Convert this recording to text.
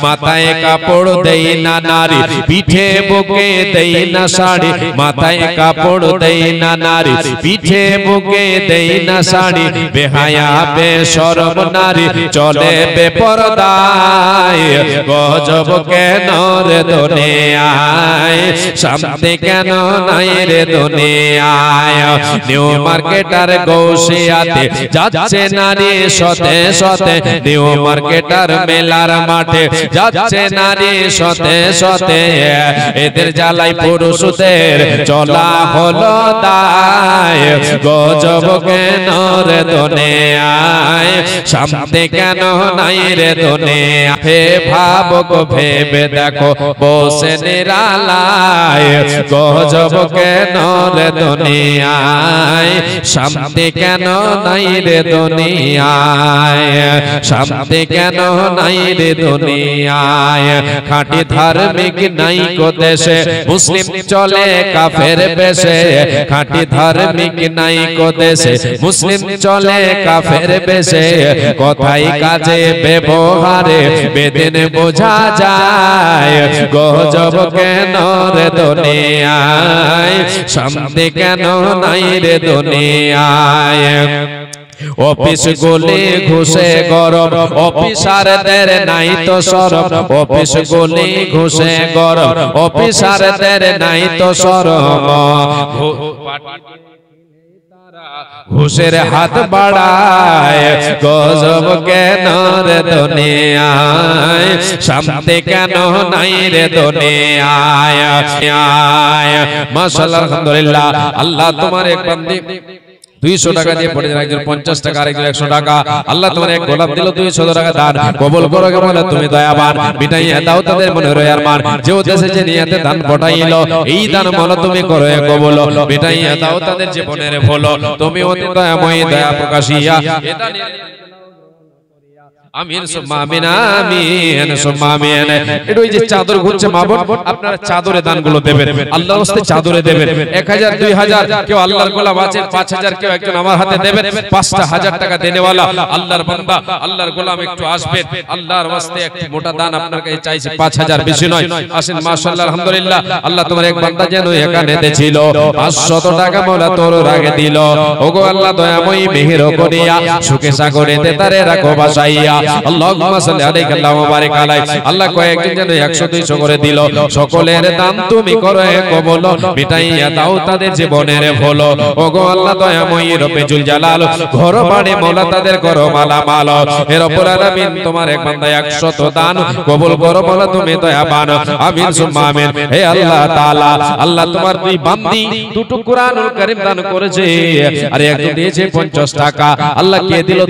মাথায় কাপড় দেই না নারী, পিঠে বুকে দেই না শাড়ি, মাথায় কাপড় দেই না নারী, পিঠে বুকে দেই না শাড়ি, বেহায়া বেশরম নারী চলে বেপরদায়, গজব কেন রে দুনিয়ায়, শান্তি কেন নাই রে দুনিয়ায়। নিউ মার্কেটার গৌসিয়াতে যাচ্ছে নারী সতে সতে, নিউ মার্কেটার মেলার মাঠে যাচ্ছে নারী সতে সতে, এদের জ্বালাই পুরুষদের চলা হলো দায়, গজব কেন রে দুনিয়ায়, শান্তি কেন নাই রে দুনিয়ায়। হে ভাবক ভেবে দেখো বসে নিরালায়, গজব কেন রে দুনিয়ায়, শান্তি কেন নাই রে দুনিয়ায়, শান্তি কেন নাই রে দুনিয়ায়। খাঁটি ধার্মিক নাই কো দেশে, মুসলিম চলে কাফের বেশে, খাঁটি ধার্মিক নাই কো দেশে, মুসলিম চলে কাফের বেশে, কথাই কাজে ব্যবহারে বেদিন বোঝা যায়, গজব কেন রে দুনিয়ায়, শান্তি কেন নাই রে দুনিয়ায়। অফিস গুলি ঘুষে গরম, অফিসারদের নাই তো শরম, অফিস গুলি ঘুষে গরম, অফিসারদের নাই তো শরম, ঘুষের হাত বাড়ায়, গজব কেন রে দুনিয়ায়, শান্তি কেন নাই রে দুনিয়ায়। মাশাআল্লাহ, আলহামদুলিল্লাহ। আল্লাহ তোমার এক বান্দি 200 টাকা দিয়ে পড়ে যায়, একজন 50 টাকা, আরেকজন 100 টাকা। আল্লাহ তোমার এক গোলাপ দিল, 200 টাকা দান কবুল করো গে বলে তুমি দয়াবান, মিটাইয়া দাও তাদের মনে রয়ার মান, যে উদ্দেশ্যে যে নিয়তে দান পটাইলো, এই দান মনে তুমি করো এ কবুল, মিটাইয়া দাও তাদের জীবনের ভুল, তুমি অতি দয়াময়ী দয়া প্রকাশিয়া এটা আমিন সুম্মা আমিন, আমিন সুম্মা আমিন। এটা ওই যে চাদর ঘুরছে মা বোন, আপনারা চাদরে দানগুলো দেবেন, আল্লাহর রাস্তায় চাদরে দেবেন। 1000 2000 কেউ আল্লাহর গোলাম আছে, 5000 কেউ একজন আমার হাতে দেবেন, 5000 টাকা দেনেওয়ালা আল্লাহর বান্দা আল্লাহর গোলাম একটু আসবেন, আল্লাহর রাস্তায় একটু মোটা দান আপনার কাছে চাইছে, 5000 বেশি নয়, আসেন। মাশাআল্লাহ, আলহামদুলিল্লাহ। আল্লাহ তোমার এক বান্দা যেন এখানে দিছিল 500 টাকা মওলা তোর আগে দিল, ওগো আল্লাহ দয়াময়ী মেহের করিয়া সুখে সাগরেতে তারে রাখো বাসাইয়া, আল্লাহুম্মা সাল্লি আলাইহি আল্লাহুম্মা বারিক আলাইহি। আল্লাহ কয়েকজন যেন 100 200 করে দিল, সকলের দান তুমি করো কবুল, মিটাইয়া দাও তাদের জীবনের ভুল, ওগো আল্লাহ দয়াময়ী রব্বে জুল জালাল, ঘর বাড়ি মওলা তাদের করো মালামাল, হে রব্বুল আলামিন। তোমার এক বান্দা 100 দান কবুল করো মওলা তুমি দয়াবান, আমিন সুম্মা আমিন। হে আল্লাহ তাআলা, আল্লাহ তোমার দুই বান্দি দুটো কুরআনুল কারীম দান করেছে, আর একজন দিয়েছে 50 টাকা, আল্লাহ কে দিল